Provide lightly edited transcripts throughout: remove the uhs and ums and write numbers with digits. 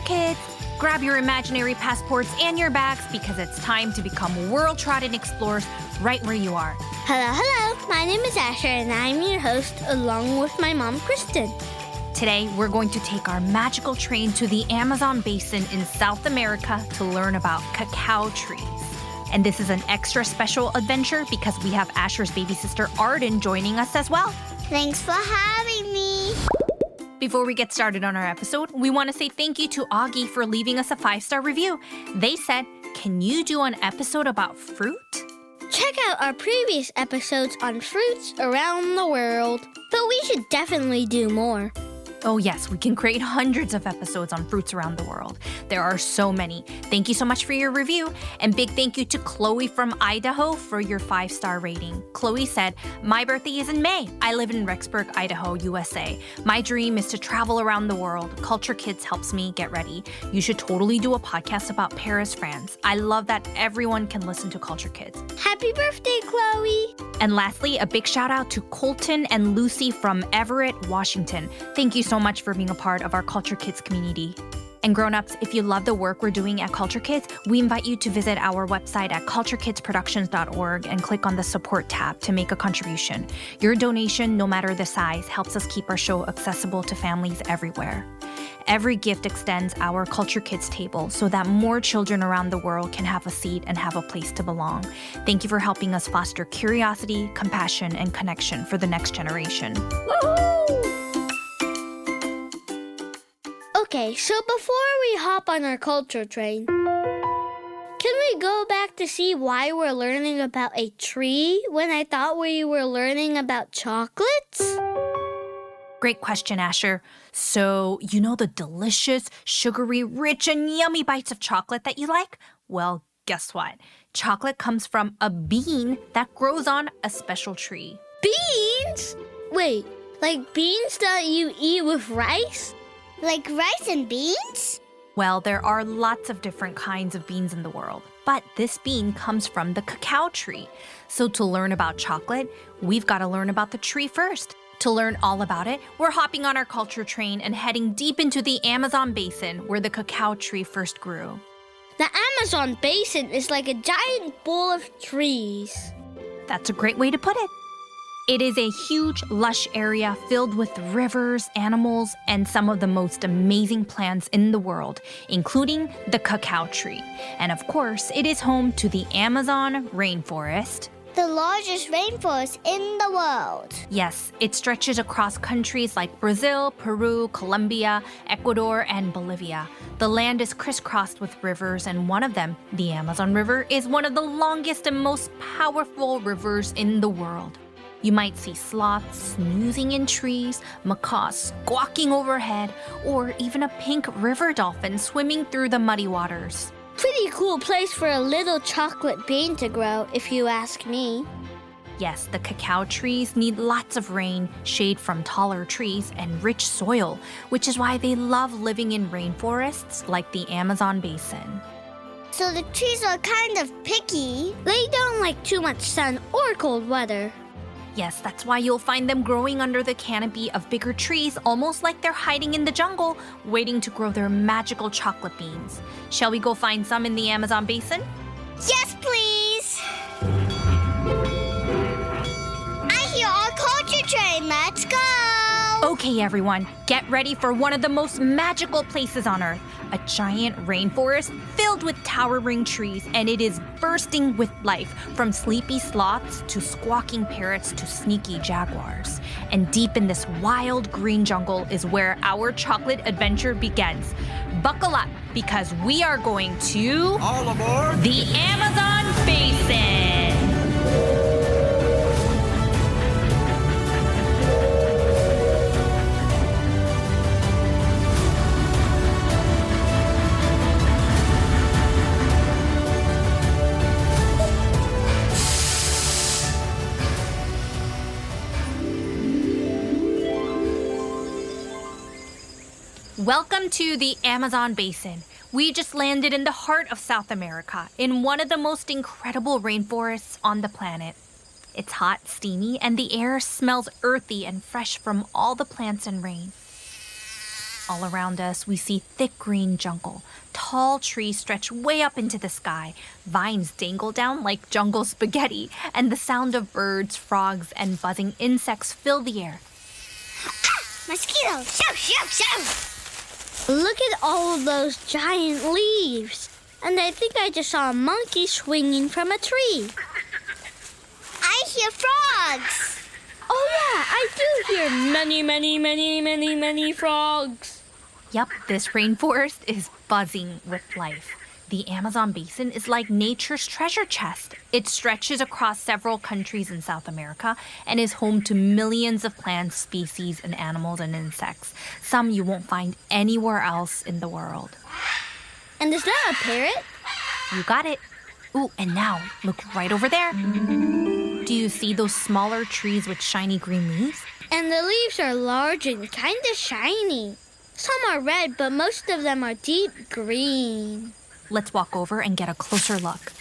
Kids! Grab your imaginary passports and your bags because it's time to become world-trotting explorers right where you are. Hello. My name is Asher and I'm your host along with my mom, Kristen. Today, we're going to take our magical train to the Amazon basin in South America to learn about cacao trees. And this is an extra special adventure because we have Asher's baby sister Arden joining us as well. Thanks for having me. Before we get started on our episode, we want to say thank you to Augy for leaving us a 5-star review. They said, "Can you do an episode about fruit?" Check out our previous episodes on fruits around the world, but we should definitely do more. Oh yes, we can create hundreds of episodes on fruits around the world. There are so many. Thank you so much for your review. And big thank you to Chloe from Idaho for your 5-star rating. Chloe said, "My birthday is in May. I live in Rexburg, Idaho, USA. My dream is to travel around the world. Culture Kids helps me get ready. You should totally do a podcast about Paris, France. I love that everyone can listen to Culture Kids." Happy birthday, Chloe! And lastly, a big shout out to Colton and Lucy from Everett, Washington. Thank you so much for being a part of our Culture Kids community. And grown-ups, if you love the work we're doing at Culture Kids, we invite you to visit our website at culturekidsproductions.org and click on the support tab to make a contribution. Your donation, no matter the size, helps us keep our show accessible to families everywhere. Every gift extends our Culture Kids table so that more children around the world can have a seat and have a place to belong. Thank you for helping us foster curiosity, compassion, and connection for the next generation. Woohoo! Okay, so before we hop on our culture train, can we go back to see why we're learning about a tree when I thought we were learning about chocolates? Great question, Asher. So, you know the delicious, sugary, rich, and yummy bites of chocolate that you like? Well, guess what? Chocolate comes from a bean that grows on a special tree. Beans? Wait, like beans that you eat with rice? Like rice and beans? Well, there are lots of different kinds of beans in the world, but this bean comes from the cacao tree. So to learn about chocolate, we've got to learn about the tree first. To learn all about it, we're hopping on our culture train and heading deep into the Amazon basin where the cacao tree first grew. The Amazon basin is like a giant bowl of trees. That's a great way to put it. It is a huge, lush area filled with rivers, animals, and some of the most amazing plants in the world, including the cacao tree. And of course, it is home to the Amazon rainforest. The largest rainforest in the world. Yes, it stretches across countries like Brazil, Peru, Colombia, Ecuador, and Bolivia. The land is crisscrossed with rivers, and one of them, the Amazon River, is one of the longest and most powerful rivers in the world. You might see sloths snoozing in trees, macaws squawking overhead, or even a pink river dolphin swimming through the muddy waters. Pretty cool place for a little chocolate bean to grow, if you ask me. Yes, the cacao trees need lots of rain, shade from taller trees, and rich soil, which is why they love living in rainforests like the Amazon basin. So the trees are kind of picky. They don't like too much sun or cold weather. Yes, that's why you'll find them growing under the canopy of bigger trees, almost like they're hiding in the jungle, waiting to grow their magical chocolate beans. Shall we go find some in the Amazon basin? Yes, please! I hear our culture train. Let's go! Okay, everyone, get ready for one of the most magical places on Earth. A giant rainforest filled with towering trees, and it is bursting with life, from sleepy sloths to squawking parrots to sneaky jaguars. And deep in this wild green jungle is where our chocolate adventure begins. Buckle up, because we are going to... All aboard! The Amazon basin! Welcome to the Amazon basin. We just landed in the heart of South America, in one of the most incredible rainforests on the planet. It's hot, steamy, and the air smells earthy and fresh from all the plants and rain. All around us, we see thick green jungle. Tall trees stretch way up into the sky. Vines dangle down like jungle spaghetti. And the sound of birds, frogs, and buzzing insects fill the air. Mosquito! Shoo, shoo, shoo! Look at all of those giant leaves. And I think I just saw a monkey swinging from a tree. I hear frogs. Oh yeah, I do hear many frogs. Yep, this rainforest is buzzing with life. The Amazon basin is like nature's treasure chest. It stretches across several countries in South America and is home to millions of plant species and animals and insects. Some you won't find anywhere else in the world. And is that a parrot? You got it. Ooh, and now, look right over there. Do you see those smaller trees with shiny green leaves? And the leaves are large and kind of shiny. Some are red, but most of them are deep green. Let's walk over and get a closer look.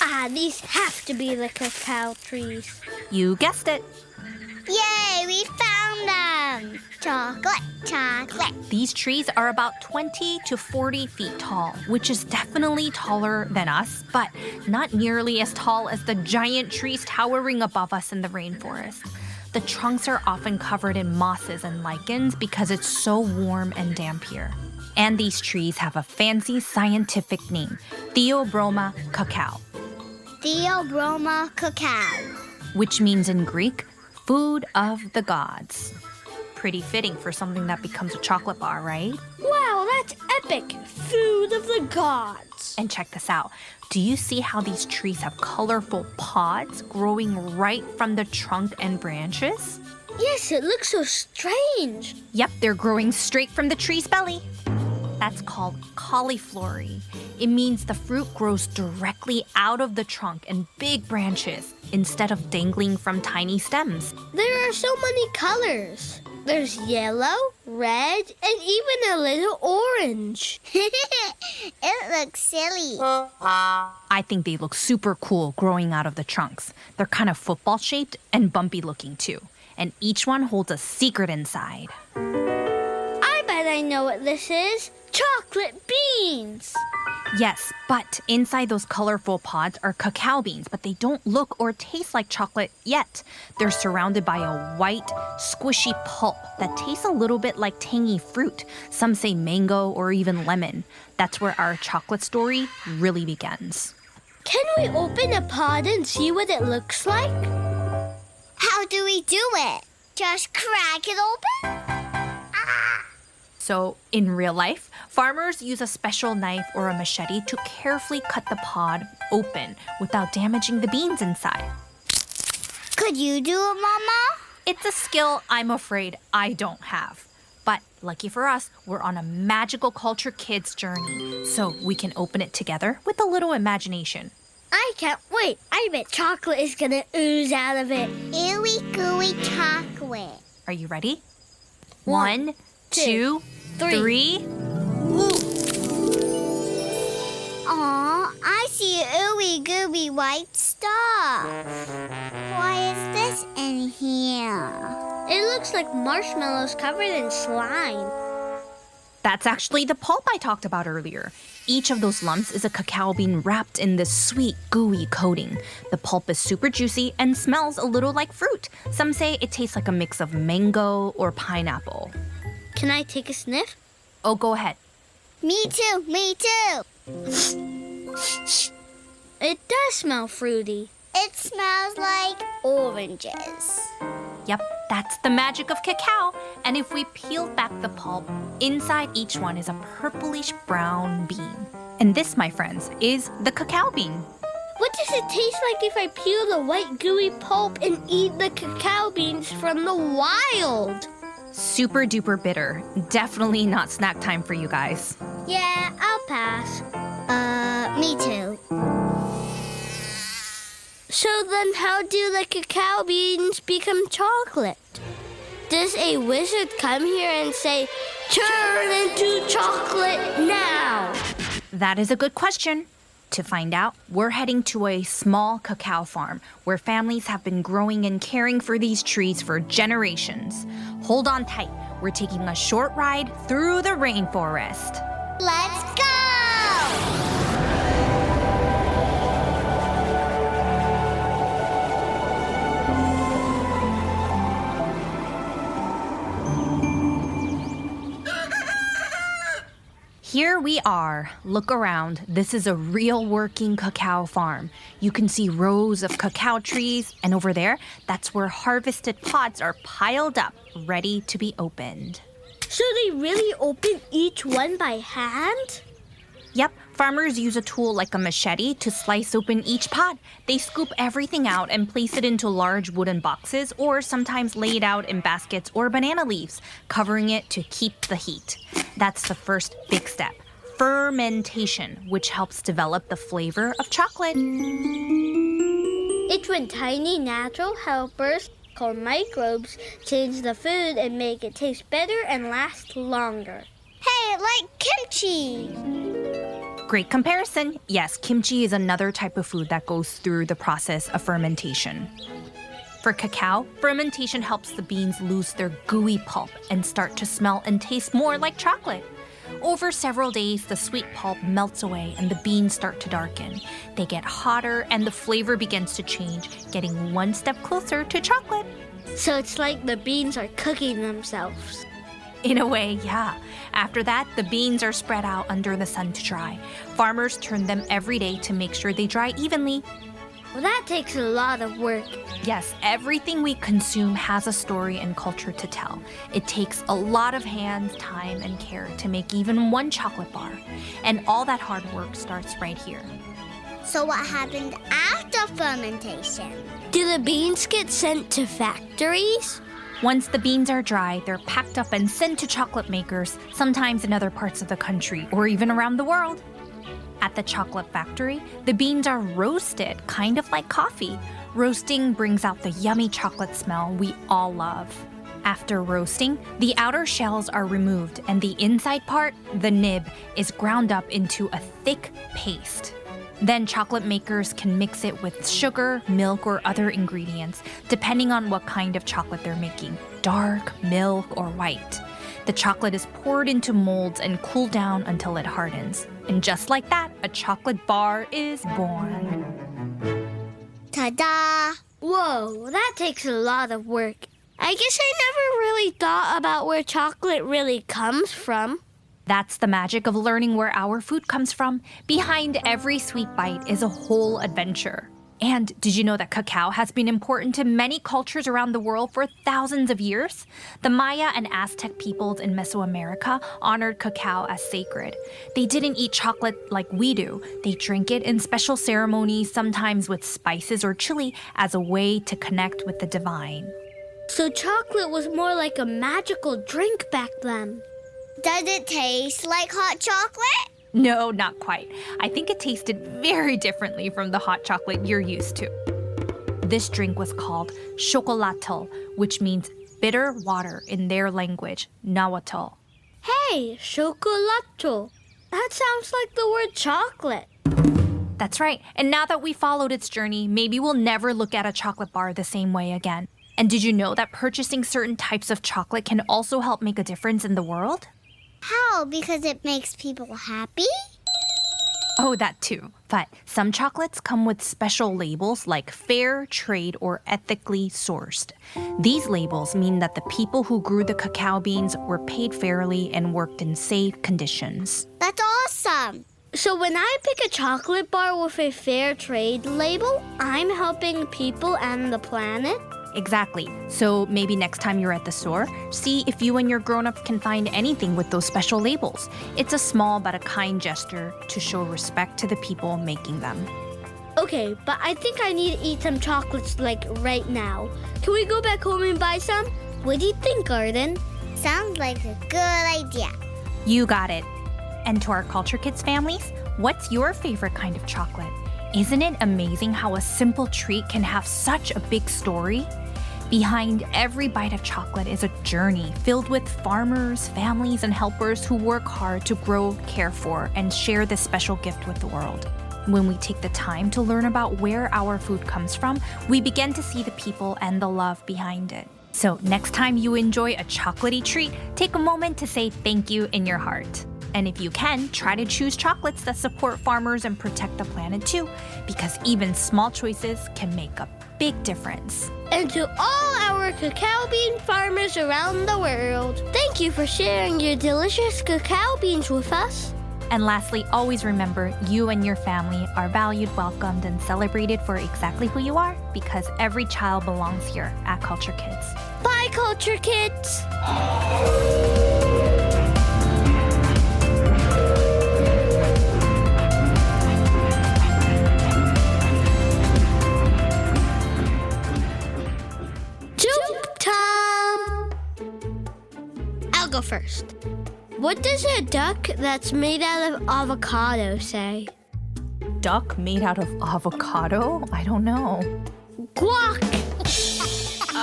Ah, these have to be the cacao trees. You guessed it. Yay, we found them! Chocolate, chocolate. These trees are about 20 to 40 feet tall, which is definitely taller than us, but not nearly as tall as the giant trees towering above us in the rainforest. The trunks are often covered in mosses and lichens because it's so warm and damp here. And these trees have a fancy scientific name, Theobroma cacao. Theobroma cacao. Which means in Greek, food of the gods. Pretty fitting for something that becomes a chocolate bar, right? Wow, that's epic! Food of the gods. And check this out. Do you see how these trees have colorful pods growing right from the trunk and branches? Yes, it looks so strange. Yep, they're growing straight from the tree's belly. That's called cauliflowery. It means the fruit grows directly out of the trunk and big branches instead of dangling from tiny stems. There are so many colors. There's yellow, red, and even a little orange. It looks silly. I think they look super cool growing out of the trunks. They're kind of football-shaped and bumpy looking too. And each one holds a secret inside. I bet I know what this is. Chocolate beans. Yes, but inside those colorful pods are cacao beans, but they don't look or taste like chocolate yet. They're surrounded by a white, squishy pulp that tastes a little bit like tangy fruit. Some say mango or even lemon. That's where our chocolate story really begins. Can we open a pod and see what it looks like? How do we do it? Just crack it open? So, in real life, farmers use a special knife or a machete to carefully cut the pod open without damaging the beans inside. Could you do it, Mama? It's a skill I'm afraid I don't have. But lucky for us, we're on a magical Culture Kids journey, so we can open it together with a little imagination. I can't wait. I bet chocolate is gonna ooze out of it. Ooey gooey chocolate. Are you ready? One, 1, 2, 3. Aw, I see ooey gooey white stuff. Why is this in here? It looks like marshmallows covered in slime. That's actually the pulp I talked about earlier. Each of those lumps is a cacao bean wrapped in this sweet, gooey coating. The pulp is super juicy and smells a little like fruit. Some say it tastes like a mix of mango or pineapple. Can I take a sniff? Oh, go ahead. Me too, me too. It does smell fruity. It smells like oranges. Yep, that's the magic of cacao. And if we peel back the pulp, inside each one is a purplish brown bean. And this, my friends, is the cacao bean. What does it taste like if I peel the white gooey pulp and eat the cacao beans from the wild? Super duper bitter. Definitely not snack time for you guys. Yeah, I'll pass. Me too. So then how do the cacao beans become chocolate? Does a wizard come here and say, "Turn into chocolate now"? That is a good question. To find out, we're heading to a small cacao farm where families have been growing and caring for these trees for generations. Hold on tight. We're taking a short ride through the rainforest. Let's go! Here we are. Look around. This is a real working cacao farm. You can see rows of cacao trees, and over there, that's where harvested pods are piled up, ready to be opened. So they really open each one by hand? Yep, farmers use a tool like a machete to slice open each pod. They scoop everything out and place it into large wooden boxes or sometimes lay it out in baskets or banana leaves, covering it to keep the heat. That's the first big step, fermentation, which helps develop the flavor of chocolate. It's when tiny natural helpers called microbes change the food and make it taste better and last longer. Hey, like kimchi! Great comparison. Yes, kimchi is another type of food that goes through the process of fermentation. For cacao, fermentation helps the beans lose their gooey pulp and start to smell and taste more like chocolate. Over several days, the sweet pulp melts away and the beans start to darken. They get hotter and the flavor begins to change, getting one step closer to chocolate. So it's like the beans are cooking themselves. In a way, yeah. After that, the beans are spread out under the sun to dry. Farmers turn them every day to make sure they dry evenly. Well, that takes a lot of work. Yes, everything we consume has a story and culture to tell. It takes a lot of hands, time, and care to make even one chocolate bar. And all that hard work starts right here. So what happened after fermentation? Do the beans get sent to factories? Once the beans are dry, they're packed up and sent to chocolate makers, sometimes in other parts of the country or even around the world. At the chocolate factory, the beans are roasted, kind of like coffee. Roasting brings out the yummy chocolate smell we all love. After roasting, the outer shells are removed and the inside part, the nib, is ground up into a thick paste. Then chocolate makers can mix it with sugar, milk, or other ingredients, depending on what kind of chocolate they're making, dark, milk, or white. The chocolate is poured into molds and cooled down until it hardens. And just like that, a chocolate bar is born. Ta-da! Whoa, that takes a lot of work. I guess I never really thought about where chocolate really comes from. That's the magic of learning where our food comes from. Behind every sweet bite is a whole adventure. And did you know that cacao has been important to many cultures around the world for thousands of years? The Maya and Aztec peoples in Mesoamerica honored cacao as sacred. They didn't eat chocolate like we do. They drank it in special ceremonies, sometimes with spices or chili, as a way to connect with the divine. So chocolate was more like a magical drink back then. Does it taste like hot chocolate? No, not quite. I think it tasted very differently from the hot chocolate you're used to. This drink was called chocolatl, which means bitter water in their language, Nahuatl. Hey, chocolatl. That sounds like the word chocolate. That's right. And now that we followed its journey, maybe we'll never look at a chocolate bar the same way again. And did you know that purchasing certain types of chocolate can also help make a difference in the world? How? Because it makes people happy? Oh, that too. But some chocolates come with special labels like fair trade or ethically sourced. These labels mean that the people who grew the cacao beans were paid fairly and worked in safe conditions. That's awesome. So when I pick a chocolate bar with a fair trade label, I'm helping people and the planet? Exactly. So maybe next time you're at the store, see if you and your grown-ups can find anything with those special labels. It's a small but a kind gesture to show respect to the people making them. Okay, but I think I need to eat some chocolates like right now. Can we go back home and buy some? What do you think, Arden? Sounds like a good idea. You got it. And to our Culture Kids families, what's your favorite kind of chocolate? Isn't it amazing how a simple treat can have such a big story? Behind every bite of chocolate is a journey filled with farmers, families, and helpers who work hard to grow, care for, and share this special gift with the world. When we take the time to learn about where our food comes from, we begin to see the people and the love behind it. So next time you enjoy a chocolatey treat, take a moment to say thank you in your heart. And if you can, try to choose chocolates that support farmers and protect the planet too, because even small choices can make a big difference. And to all our cacao bean farmers around the world, thank you for sharing your delicious cacao beans with us. And lastly, always remember you and your family are valued, welcomed, and celebrated for exactly who you are, because every child belongs here at Culture Kids. Bye, Culture Kids! Soup time! I'll go first. What does a duck that's made out of avocado say? Duck made out of avocado? I don't know. Guac!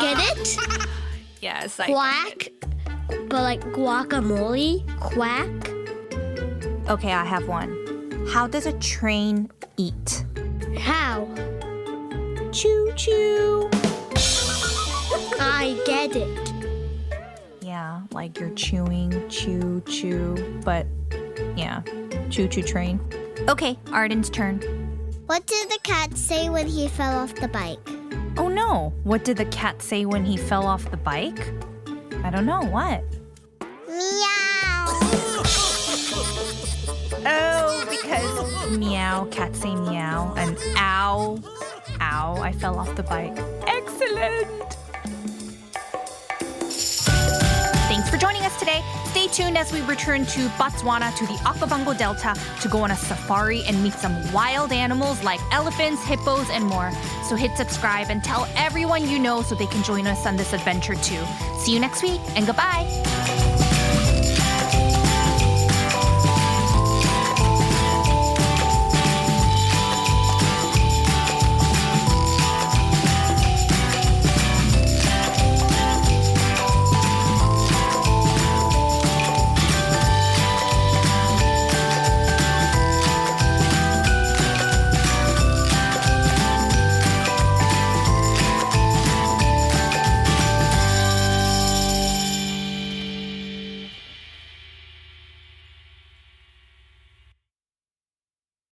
Get it? Yes, Quack, but like guacamole, quack. Okay, I have one. How does a train eat? How? Choo-choo. I get it. Yeah, like you're chewing, chew, but yeah, choo-choo train. Okay, Arden's turn. What did the cat say when he fell off the bike? Oh no, what did the cat say when he fell off the bike? I don't know, what? Meow. Oh, because meow, cats say meow, and ow, I fell off the bike. Excellent! Thanks for joining us today. Stay tuned as we return to Botswana to the Okavango Delta to go on a safari and meet some wild animals like elephants, hippos, and more. So hit subscribe and tell everyone you know so they can join us on this adventure too. See you next week, and goodbye!